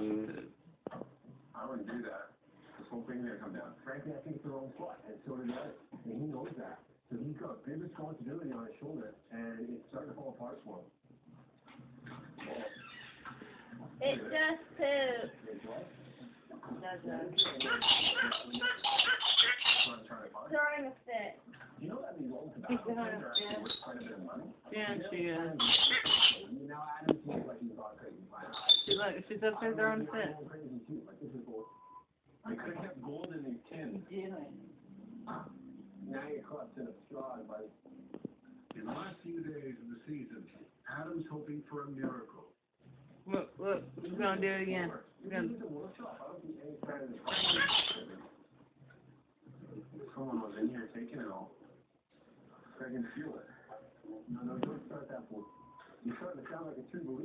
I wouldn't do that. This whole thing's gonna come down. Frankly, I think it's the wrong spot, and so did I. And he knows that. So he's got a big responsibility on his shoulder, and it's starting to fall apart for him. It just pooped. Throwing a fit. You know that these old tobacco cans are actually worth quite a bit of money? Yeah, she is. Now Adam seems like he's gone crazy. She's up there throwing a fit. I could have kept gold in these tins. Now you're caught in a straw, buddy. In the last few days of the season, Adam's hoping for a miracle. Look, we're gonna do it again. Someone was in here taking it all. I can feel it. No, don't start that one. You're starting to sound like a true believer.